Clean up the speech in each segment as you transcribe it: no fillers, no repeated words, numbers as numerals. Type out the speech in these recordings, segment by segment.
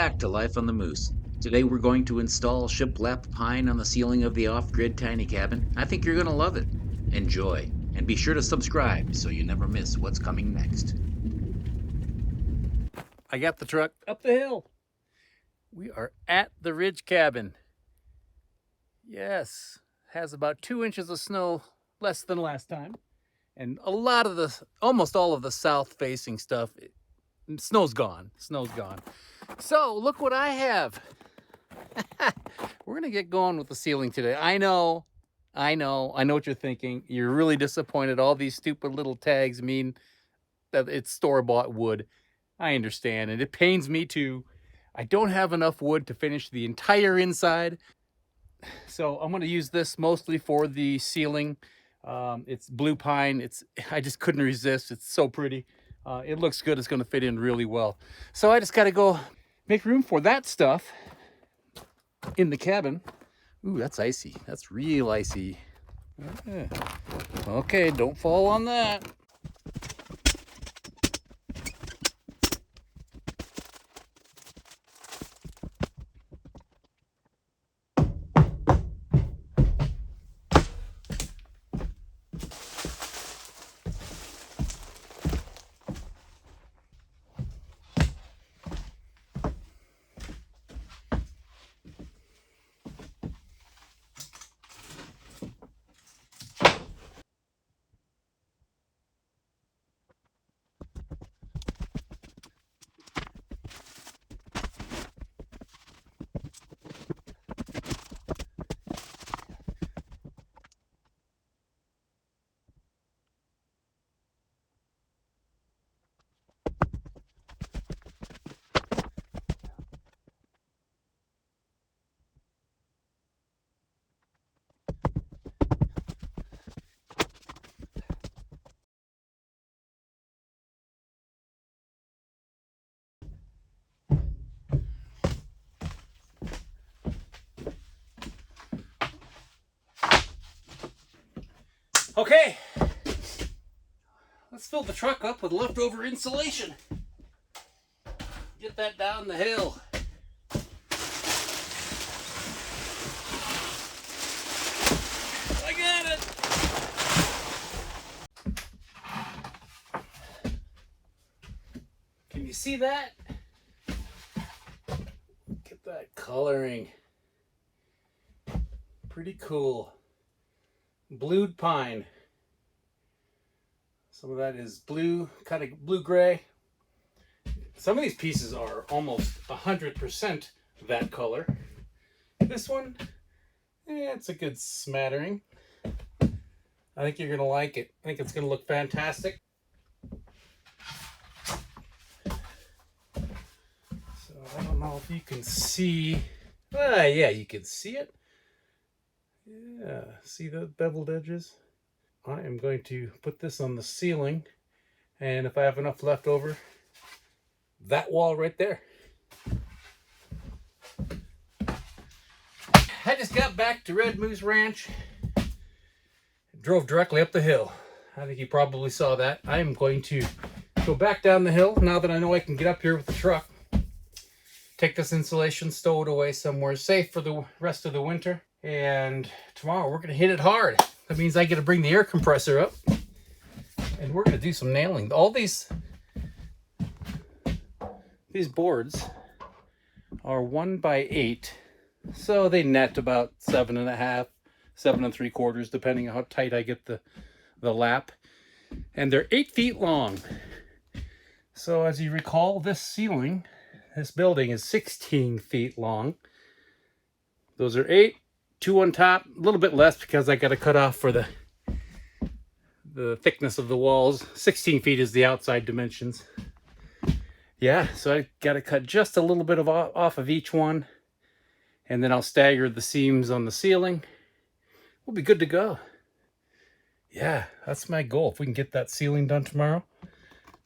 back to Life on the Moose. Today we're going to install shiplap pine on the ceiling of the off-grid tiny cabin. I think you're going to love it. Enjoy, and be sure to subscribe so you never miss what's coming next. I got the truck up the hill. We are at the ridge cabin. Yes, has about 2 inches of snow less than last time. And a lot of the, almost all of the south-facing stuff, snow's gone. Snow's gone. So look what I have. We're gonna get going with the ceiling today. I know what you're thinking. You're really disappointed. All these stupid little tags mean that it's store-bought wood. I understand, and it pains me too. I don't have enough wood to finish the entire inside. So I'm gonna use this mostly for the ceiling. It's blue pine. I just couldn't resist. It's so pretty. It looks good. It's gonna fit in really well. So I just gotta go make room for that stuff in the cabin. Ooh, that's icy. That's real icy. Okay, don't fall on that. Okay, let's fill the truck up with leftover insulation. Get that down the hill. I got it. Can you see that? Look at that coloring. Pretty cool. Blued pine. Some of that is blue, kind of blue-gray. Some of these pieces are almost 100% that color. This one, it's a good smattering. I think you're gonna like it. I think it's gonna look fantastic. So I don't know if you can see. Yeah, you can see it. Yeah, see the beveled edges? I am going to put this on the ceiling, and if I have enough left over, that wall right there. I just got back to Red Moose Ranch, drove directly up the hill. I think you probably saw that. I am going to go back down the hill now that I know I can get up here with the truck. Take this insulation, stow it away somewhere safe for the rest of the winter. And tomorrow we're going to hit it hard. That means I get to bring the air compressor up. And we're going to do some nailing. All these boards are 1x8. So they net about 7.5, 7 3/4, depending on how tight I get the lap. And they're 8 feet long. So as you recall, this building is 16 feet long. Those are 8. 2 on top, a little bit less because I got to cut off for the thickness of the walls. 16 feet is the outside dimensions. Yeah, so I got to cut just a little bit off of each one, and then I'll stagger the seams on the ceiling. We'll be good to go. Yeah, that's my goal. If we can get that ceiling done tomorrow,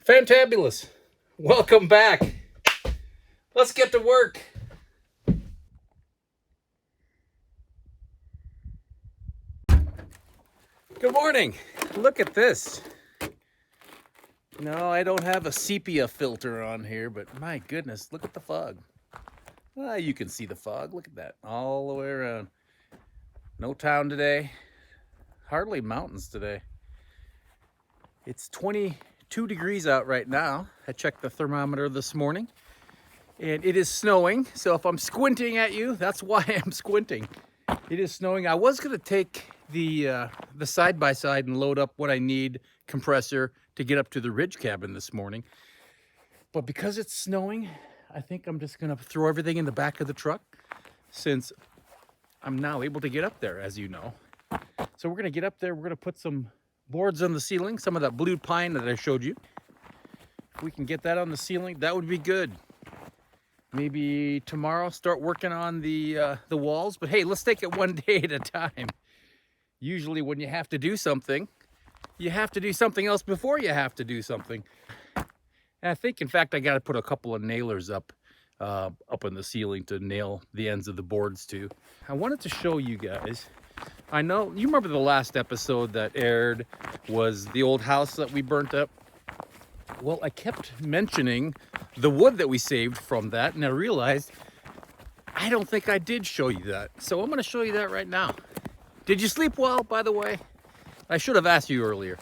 fantabulous. Welcome back. Let's get to work. Good morning. Look at this. No, I don't have a sepia filter on here, but my goodness, look at the fog. You can see the fog. Look at that all the way around. No town today. Hardly mountains today. It's 22 degrees out right now. I checked the thermometer this morning. And it is snowing. So if I'm squinting at you, that's why I'm squinting. It is snowing. I was going to take the side-by-side and load up what I need, compressor, to get up to the ridge cabin this morning. But because it's snowing, I think I'm just going to throw everything in the back of the truck, since I'm now able to get up there, as you know. So we're going to get up there. We're going to put some boards on the ceiling, some of that blue pine that I showed you. If we can get that on the ceiling, that would be good. Maybe tomorrow start working on the walls. But hey, let's take it one day at a time. Usually when you have to do something, you have to do something else before you have to do something. And I think, in fact, I got to put a couple of nailers up on the ceiling to nail the ends of the boards to. I wanted to show you guys. I know you remember the last episode that aired was the old house that we burnt up. Well, I kept mentioning the wood that we saved from that, and I realized I don't think I did show you that. So I'm going to show you that right now. Did you sleep well, by the way? I should have asked you earlier.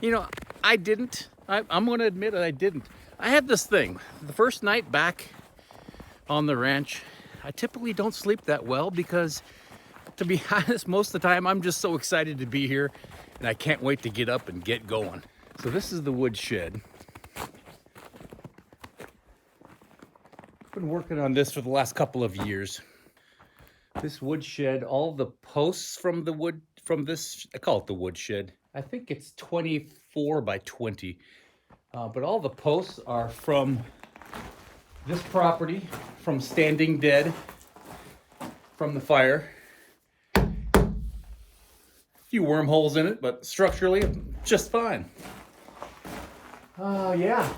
You know, I didn't. I'm going to admit it, I didn't. I had this thing. The first night back on the ranch, I typically don't sleep that well because, to be honest, most of the time I'm just so excited to be here and I can't wait to get up and get going. So this is the wood shed. I've been working on this for the last couple of years. This wood shed, all the posts from the wood, from this, I call it the wood shed. I think it's 24 by 20. But all the posts are from this property, from standing dead from the fire. A few wormholes in it, but structurally, just fine. Yeah.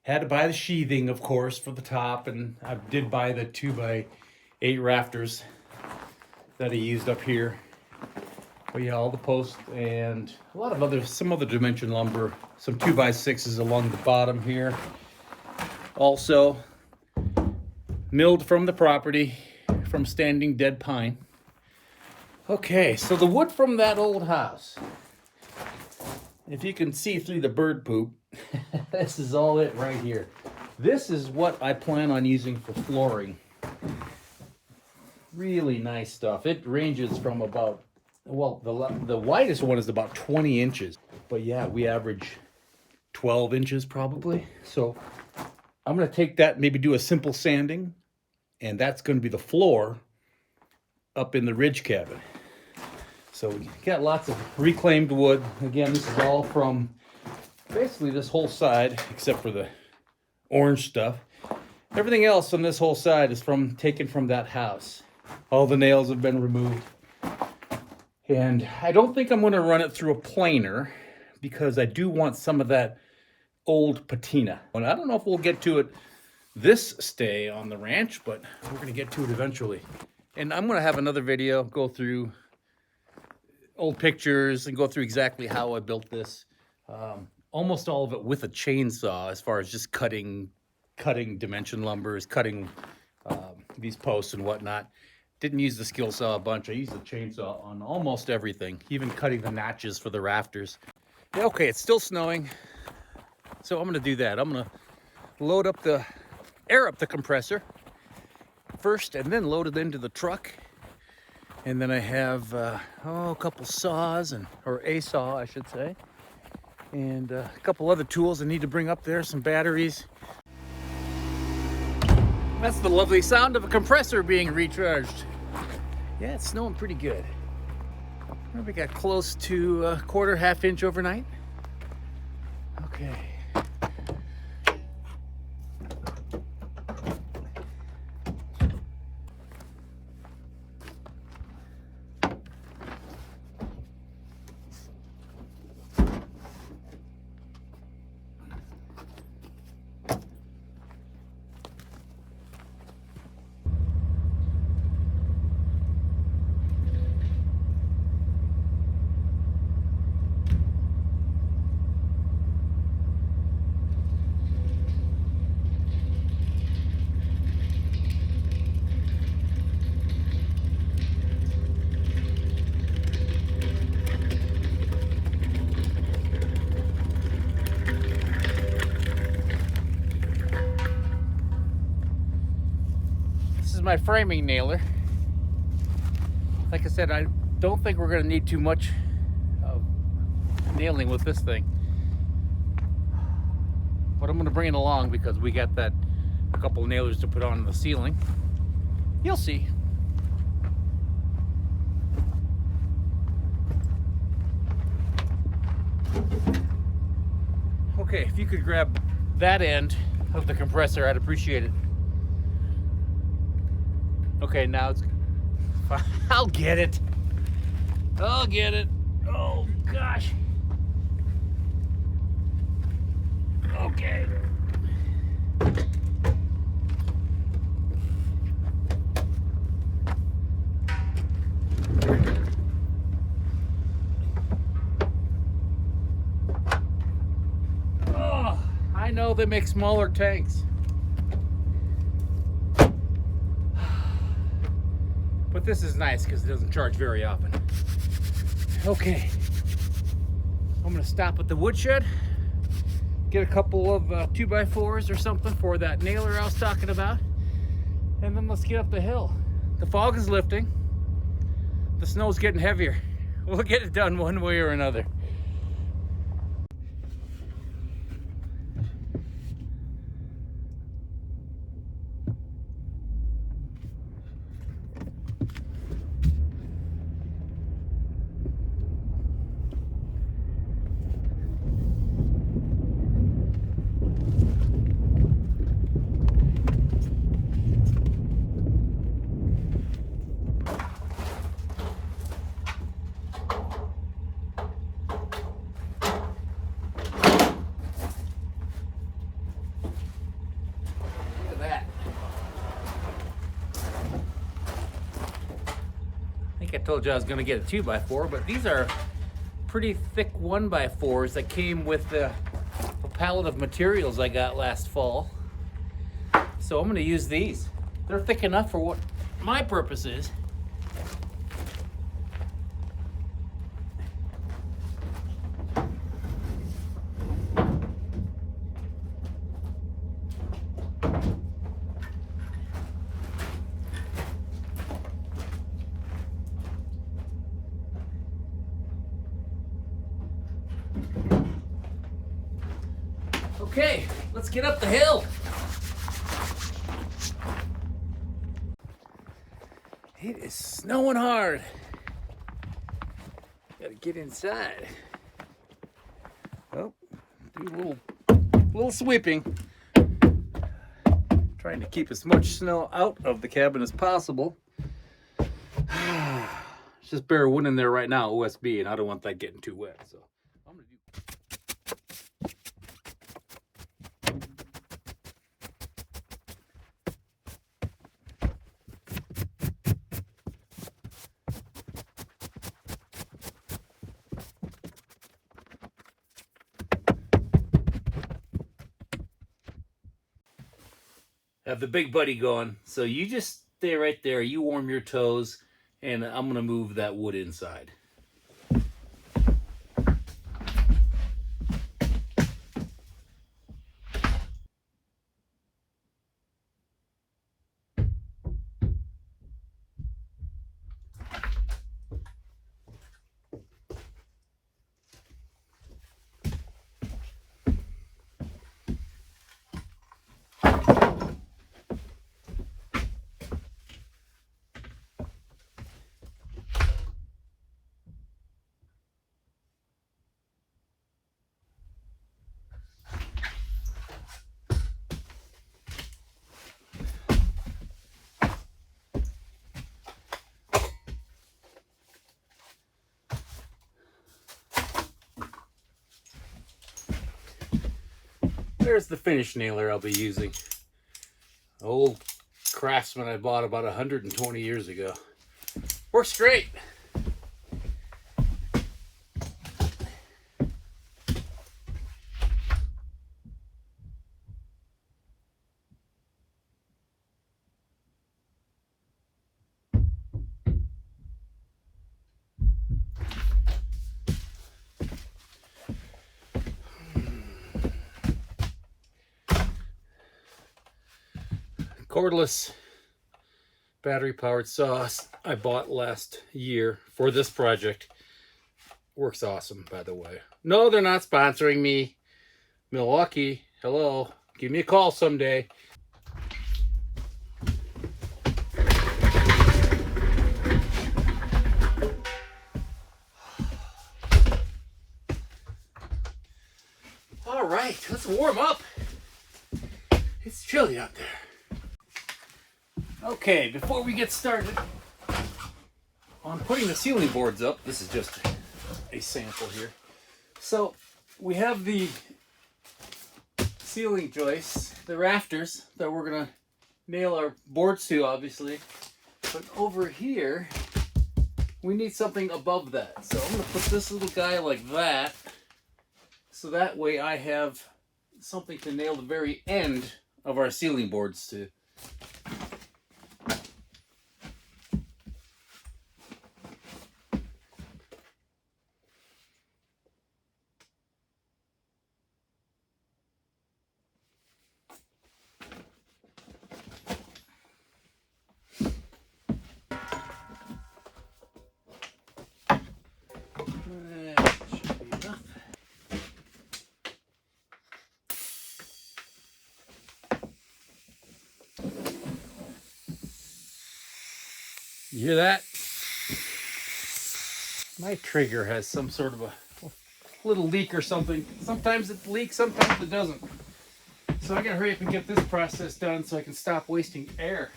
Had to buy the sheathing, of course, for the top, and I did buy the 2x8 rafters that I used up here. But yeah, all the posts and a lot of some other dimension lumber, some 2x6s along the bottom here. Also milled from the property, from standing dead pine. Okay, so the wood from that old house. If you can see through the bird poop, this is all it right here. This is what I plan on using for flooring. Really nice stuff. It ranges from about, well, the widest one is about 20 inches. But yeah, we average 12 inches probably. So I'm going to take that, maybe do a simple sanding, and that's going to be the floor up in the ridge cabin. So we got lots of reclaimed wood. Again, this is all from basically this whole side, except for the orange stuff. Everything else on this whole side is taken from that house. All the nails have been removed. And I don't think I'm going to run it through a planer because I do want some of that old patina. And I don't know if we'll get to it this stay on the ranch, but we're going to get to it eventually. And I'm going to have another video, go through old pictures and go through exactly how I built this. Almost all of it with a chainsaw, as far as just cutting dimension lumbers, cutting these posts and whatnot. Didn't use the skill saw a bunch. I used the chainsaw on almost everything, even cutting the notches for the rafters. Yeah, okay, it's still snowing, so I'm gonna do that. I'm gonna air up the compressor first, and then load it into the truck. And then I have a couple saws, or a saw, I should say, and a couple other tools I need to bring up there, some batteries. That's the lovely sound of a compressor being recharged. Yeah, it's snowing pretty good. We got close to a quarter, half inch overnight. Okay. my framing nailer. Like I said, I don't think we're going to need too much of nailing with this thing. But I'm going to bring it along because we got a couple nailers to put on the ceiling. You'll see. Okay, if you could grab that end of the compressor, I'd appreciate it. Okay, now it's... I'll get it. I'll get it. Oh, gosh. Okay. Oh, I know they make smaller tanks. But this is nice because it doesn't charge very often. Okay. I'm going to stop at the woodshed. Get a couple of 2x4s or something for that nailer I was talking about. And then let's get up the hill. The fog is lifting. The snow's getting heavier. We'll get it done one way or another. I told you I was going to get a 2x4, but these are pretty thick 1x4s that came with a pallet of materials I got last fall. So I'm going to use these. They're thick enough for what my purpose is. Okay, let's get up the hill. It is snowing hard. Gotta get inside. Oh, do a little sweeping. Trying to keep as much snow out of the cabin as possible. It's just bare wood in there right now, OSB, and I don't want that getting too wet. So I'm gonna do. Have the big buddy going. So you just stay right there. You warm your toes, and I'm going to move that wood inside. There's the finish nailer I'll be using. Old Craftsman I bought about 120 years ago. Works great. Cordless battery powered saw I bought last year for this project. Works awesome, by the way. No, they're not sponsoring me. Milwaukee, hello. Give me a call someday. All right, let's warm up. It's chilly out there. Okay, before we get started on putting the ceiling boards up, this is just a sample here. So we have the ceiling joists, the rafters that we're gonna nail our boards to, obviously. But over here, we need something above that. So I'm gonna put this little guy like that. So that way I have something to nail the very end of our ceiling boards to. That should be enough. You hear that? My trigger has some sort of a little leak or something. Sometimes it leaks, sometimes it doesn't. So I gotta hurry up and get this process done so I can stop wasting air.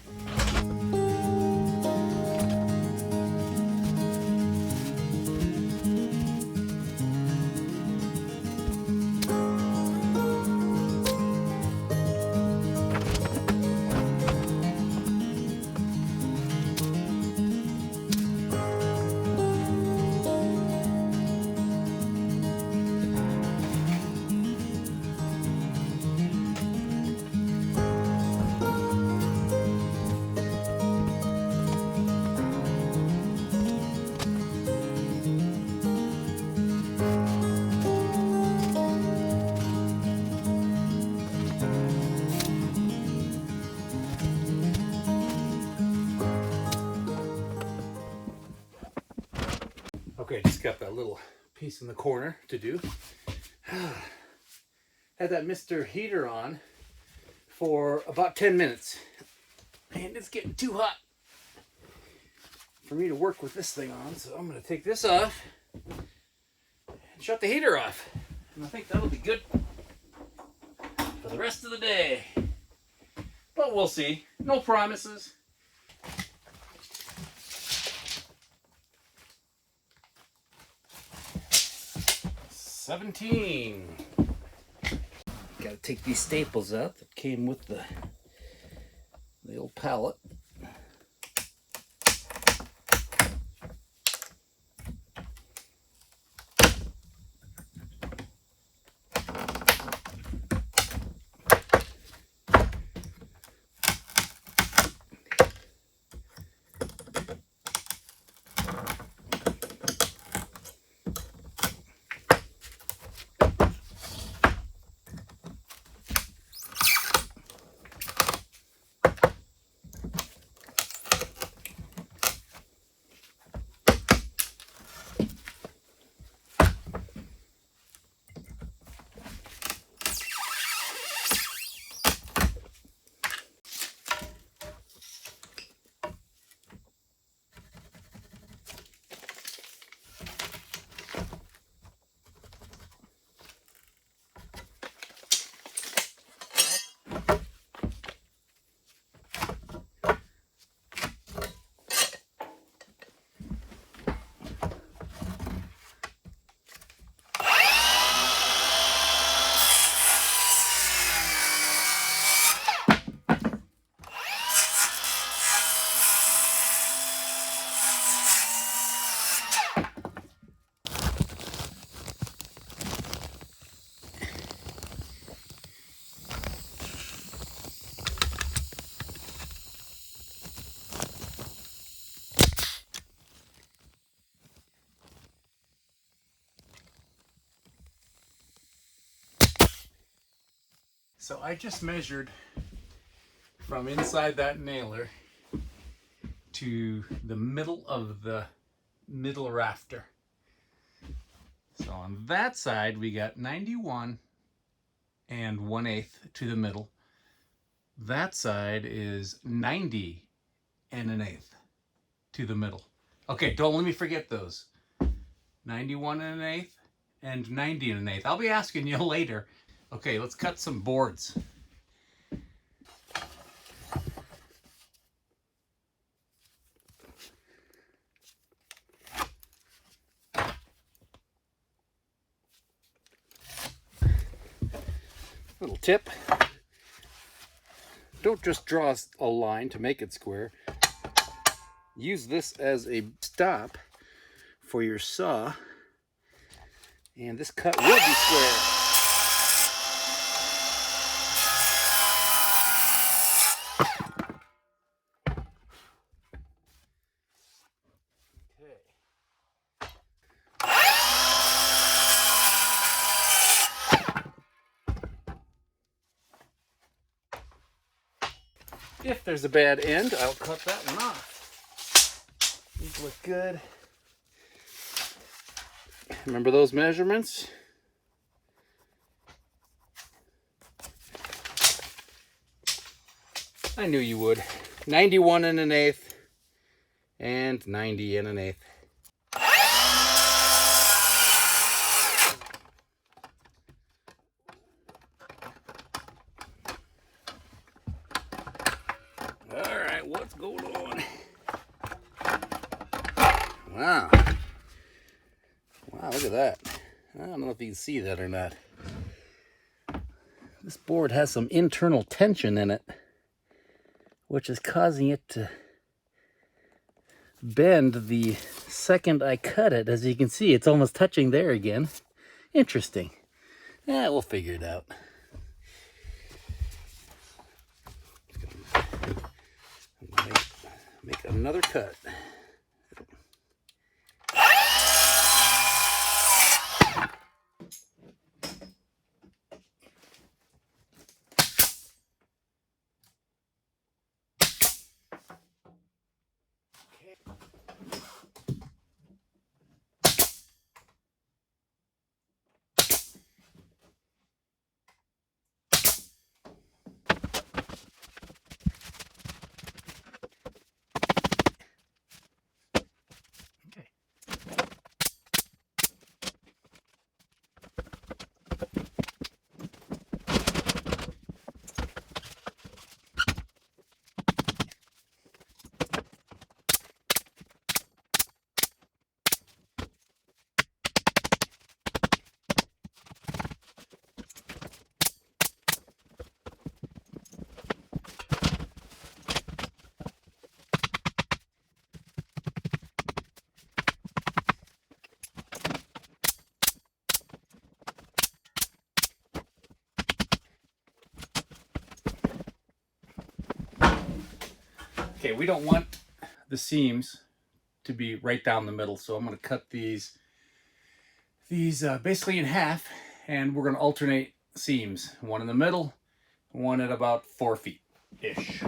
Okay, just got that little piece in the corner to do. Had that Mr. Heater on for about 10 minutes. And it's getting too hot for me to work with this thing on. So I'm going to take this off and shut the heater off. And I think that'll be good for the rest of the day. But we'll see. No promises. $17. Gotta take these staples out that came with the old pallet. So I just measured from inside that nailer to the middle of the middle rafter. So on that side, we got 91 and 1/8 to the middle. That side is 90 and 1/8 to the middle. Okay, don't let me forget those. 91 and 1/8 and 90 and 1/8. I'll be asking you later. Okay, let's cut some boards. Little tip. Don't just draw a line to make it square. Use this as a stop for your saw, and this cut will be square. If there's a bad end, I'll cut that one off. These look good. Remember those measurements? I knew you would. 91 and 1/8 and 90 and 1/8. All right, what's going on? Wow. Wow, look at that. I don't know if you can see that or not. This board has some internal tension in it, which is causing it to bend the second I cut it. As you can see, it's almost touching there again. Interesting. Yeah, we'll figure it out. Make another cut. Okay, we don't want the seams to be right down the middle, so I'm going to cut these basically in half, and we're going to alternate seams. One in the middle, one at about 4 feet-ish.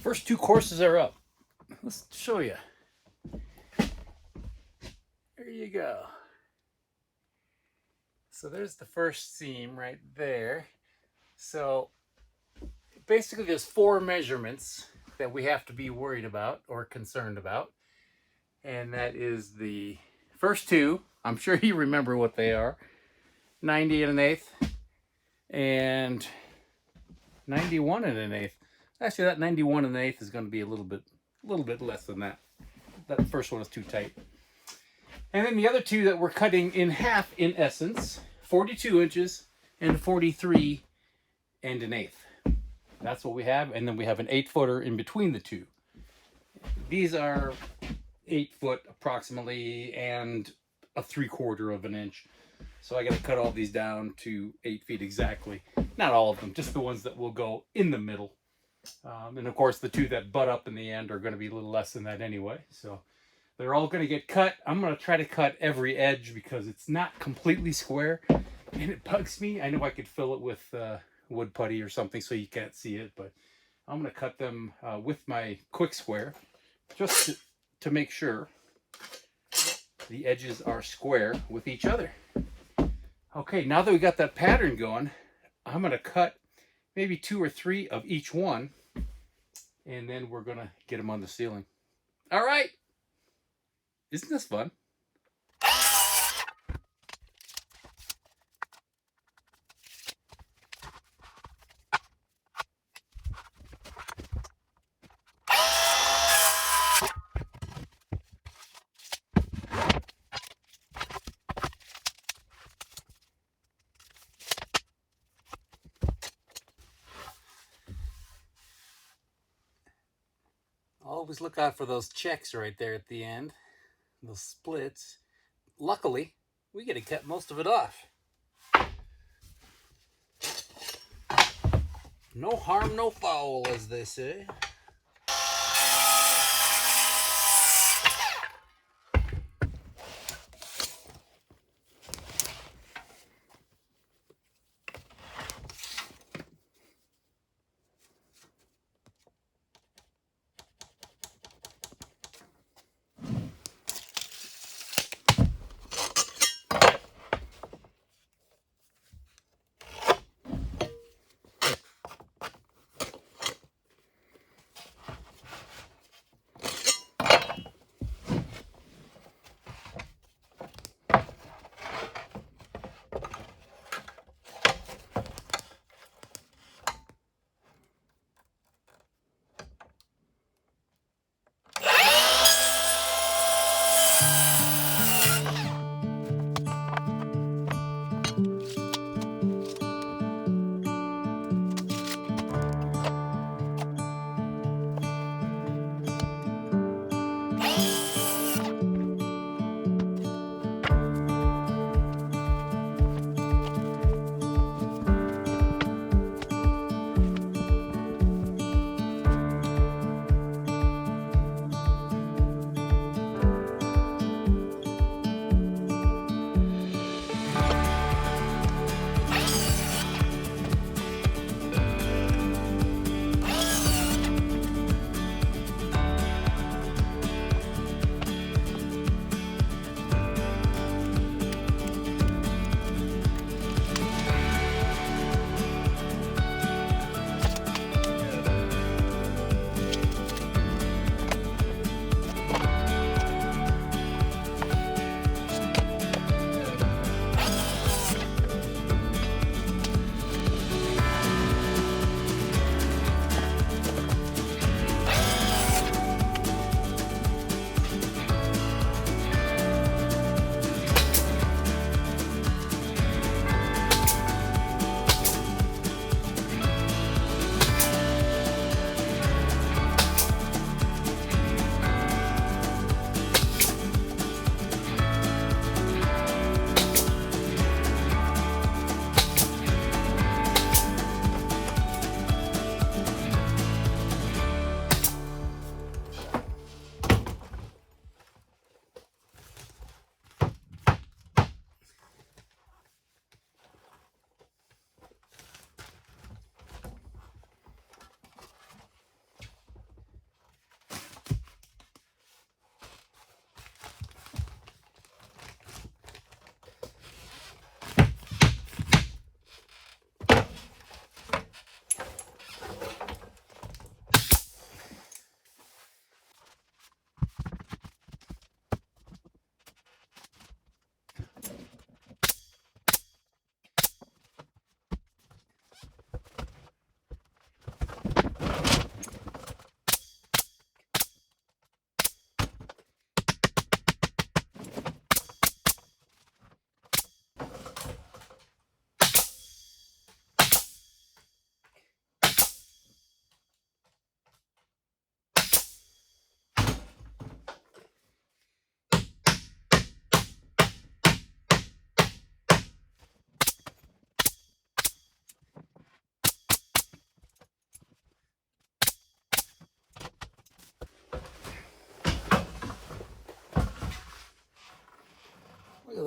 First 2 courses are up. Let's show you. There you go. So there's the first seam right there. So basically there's 4 measurements that we have to be worried about or concerned about. And that is the first 2. I'm sure you remember what they are. 90 1/8 and 91 1/8. Actually, that 91 1/8 is going to be a little bit less than that. That first one is too tight. And then the other 2 that we're cutting in half, in essence, 42 inches and 43 1/8. That's what we have. And then we have an 8-footer in between the 2. These are 8 foot approximately and a 3/4 of an inch. So I got to cut all these down to 8 feet exactly. Not all of them, just the ones that will go in the middle. And of course, the 2 that butt up in the end are going to be a little less than that anyway. So they're all going to get cut. I'm going to try to cut every edge because it's not completely square. And it bugs me. I know I could fill it with wood putty or something so you can't see it. But I'm going to cut them with my quick square just to make sure the edges are square with each other. Okay, now that we got that pattern going, I'm going to cut maybe 2 or 3 of each one, and then we're going to get them on the ceiling. All right. Isn't this fun? Always look out for those checks right there at the end, those splits. Luckily, we get to cut most of it off. No harm, no foul, as they say.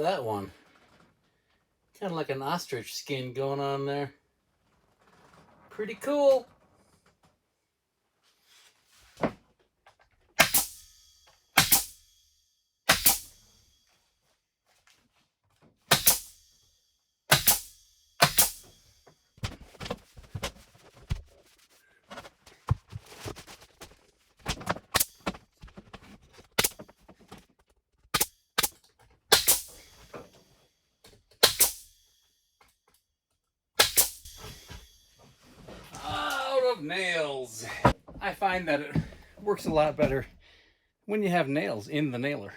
that one. Kind of like an ostrich skin going on there. Pretty cool. Nails. I find that it works a lot better when you have nails in the nailer.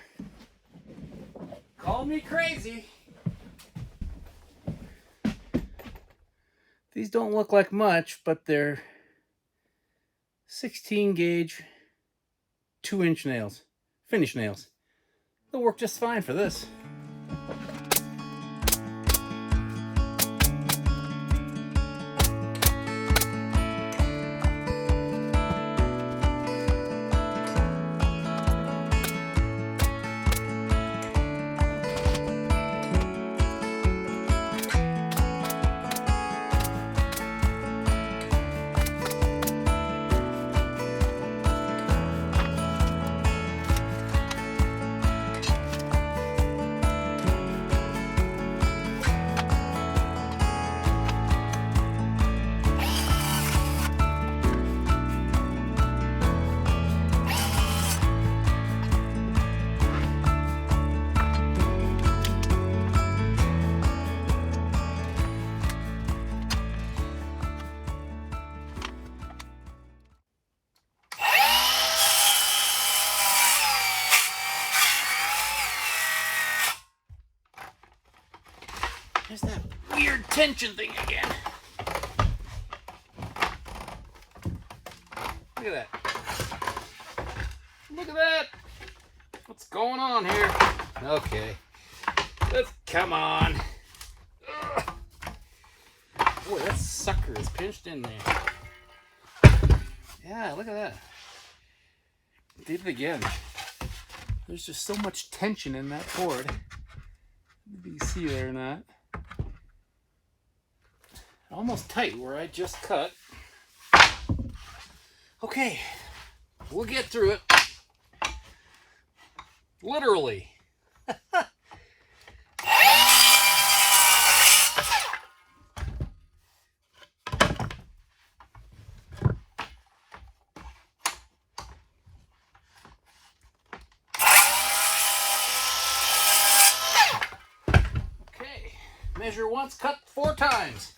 Call me crazy. These don't look like much, but they're 16 gauge 2-inch nails, finish nails. They'll work just fine for this. There's that weird tension thing again. Look at that. Look at that. What's going on here? Okay. Come on. Ugh. Boy, that sucker is pinched in there. Yeah, look at that. Did it again. There's just so much tension in that cord. Maybe you see there or not. Almost tight where I just cut. Okay, we'll get through it. Literally. Okay, measure once, cut 4 times.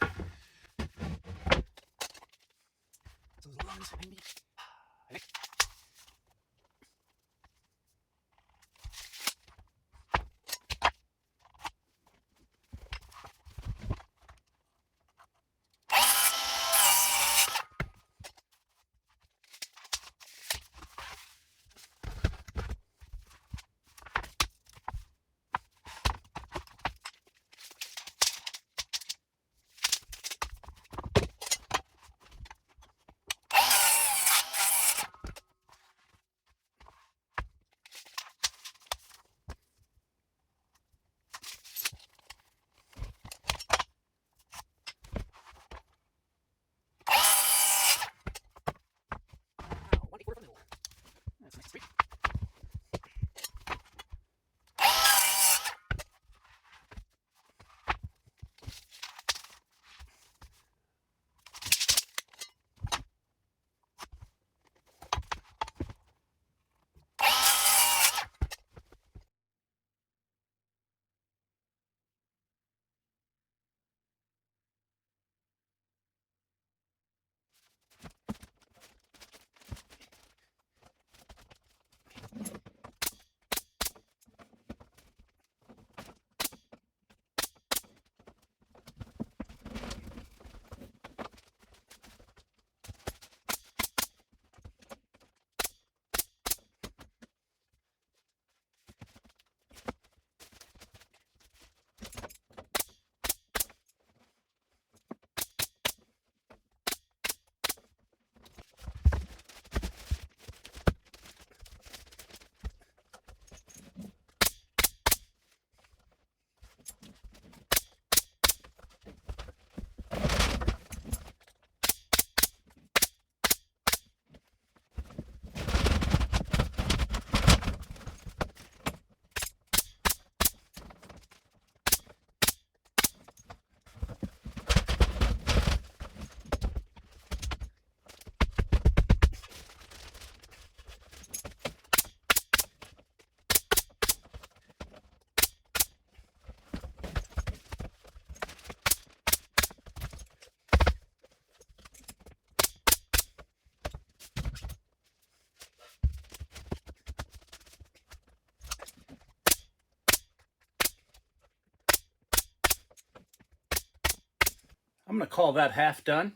I'm going to call that half done.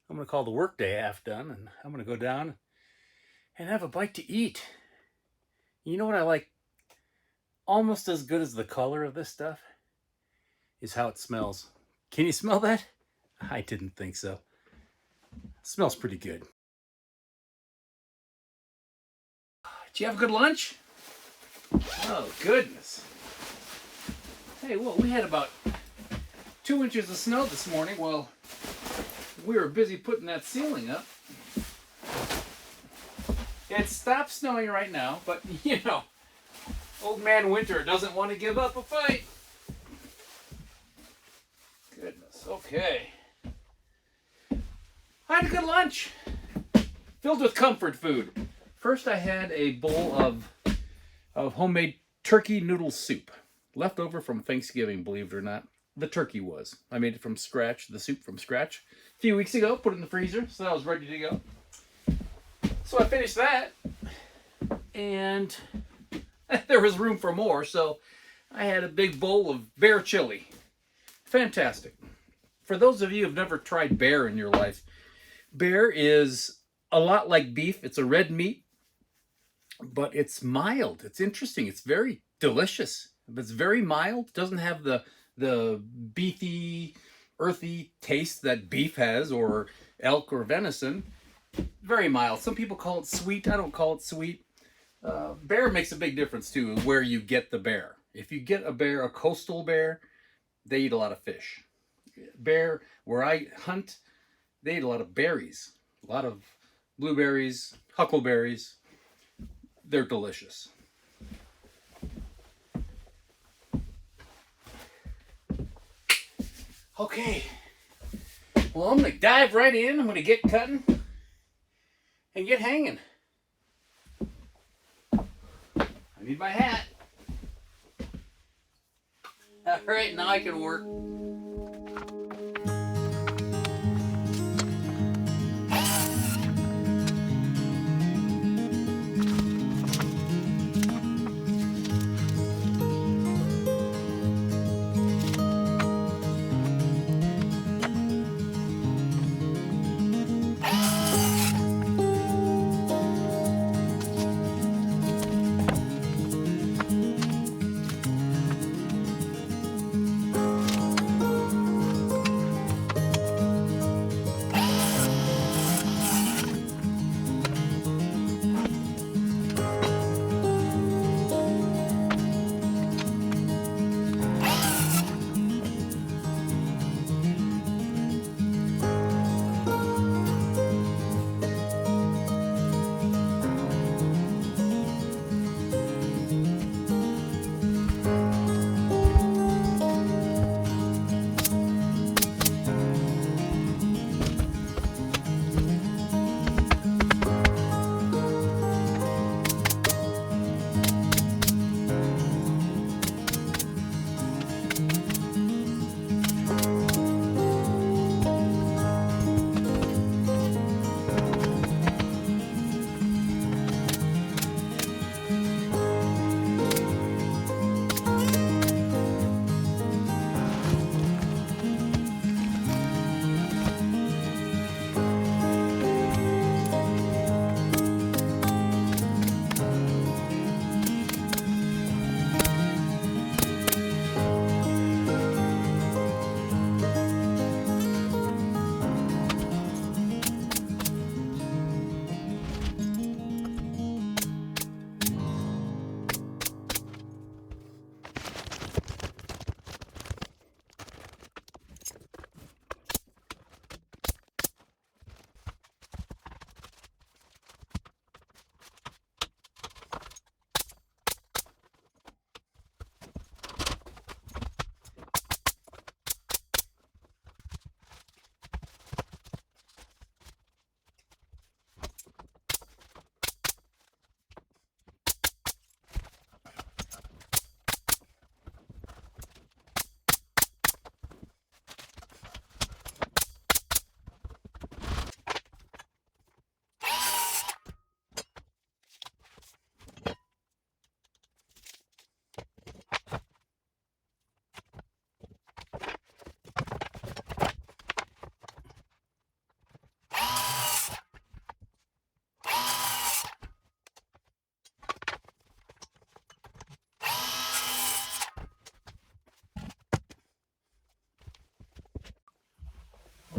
I'm going to call the workday half done, and I'm going to go down and have a bite to eat. You know what I like almost as good as the color of this stuff is how it smells. Can you smell that? I didn't think so. It smells pretty good. Did you have a good lunch? Oh, goodness. Hey, well, we had about 2 inches of snow this morning while we were busy putting that ceiling up. It stopped snowing right now, but, you know, old man Winter doesn't want to give up a fight. Goodness, okay. I had a good lunch, filled with comfort food. First, I had a bowl of homemade turkey noodle soup, left over from Thanksgiving, believe it or not. The turkey was. I made it from scratch, the soup from scratch, a few weeks ago, put it in the freezer, so that was ready to go. So I finished that, and there was room for more, so I had a big bowl of bear chili. Fantastic. For those of you who've never tried bear in your life, bear is a lot like beef. It's a red meat, but it's mild. It's interesting. It's very delicious. It's very mild. It doesn't have the beefy, earthy taste that beef has, or elk or venison. Very mild. Some people call it sweet. I don't call it sweet. Bear makes a big difference too, where you get the bear. If you get a bear, a coastal bear, they eat a lot of fish. Bear, where I hunt, they eat a lot of berries. A lot of blueberries, huckleberries. They're delicious. Okay. Well, I'm going to dive right in. I'm going to get cutting and get hanging. I need my hat. All right, now I can work.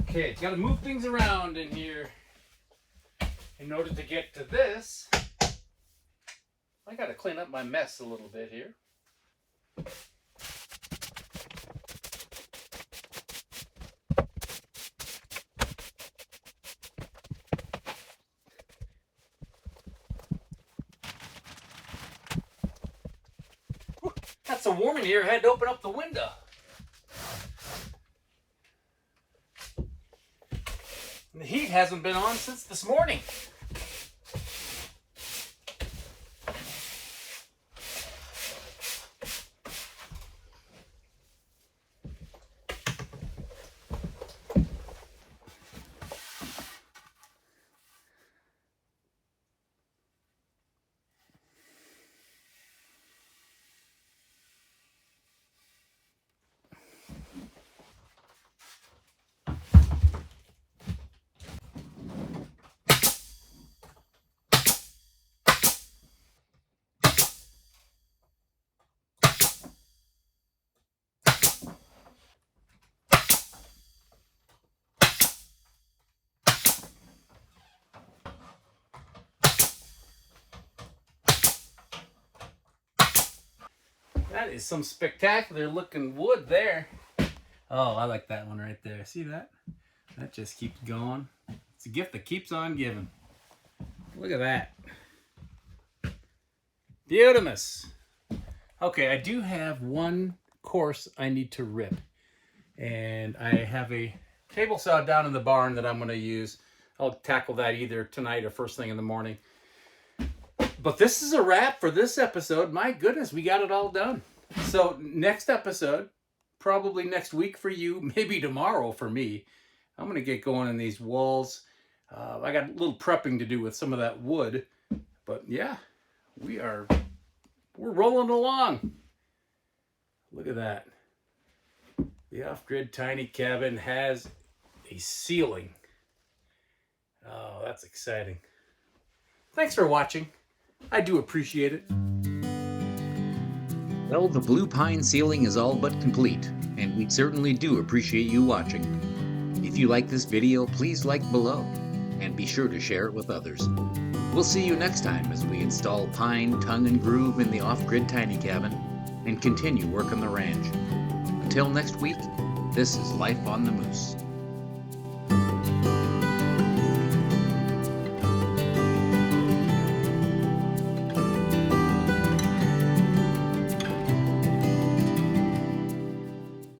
Okay, got to move things around in here. In order to get to this, I got to clean up my mess a little bit here. Whew, got so warm in here, I had to open up the window. And the heat hasn't been on since this morning. That is some spectacular looking wood there. Oh, I like that one right there. See that? That just keeps going. It's a gift that keeps on giving. Look at that. Beautimous. Okay, I do have one course I need to rip. And I have a table saw down in the barn that I'm going to use. I'll tackle that either tonight or first thing in the morning. But this is a wrap for this episode. My goodness, we got it all done. So next episode, probably next week for you, maybe tomorrow for me, I'm going to get going on these walls. I got a little prepping to do with some of that wood. But yeah, we're rolling along. Look at that. The off-grid tiny cabin has a ceiling. Oh, that's exciting. Thanks for watching. I do appreciate it. Well, the blue pine ceiling is all but complete, and we certainly do appreciate you watching. If you like this video, please like below, and be sure to share it with others. We'll see you next time as we install pine, tongue, and groove in the off-grid tiny cabin, and continue work on the ranch. Until next week, this is Life on the Moose.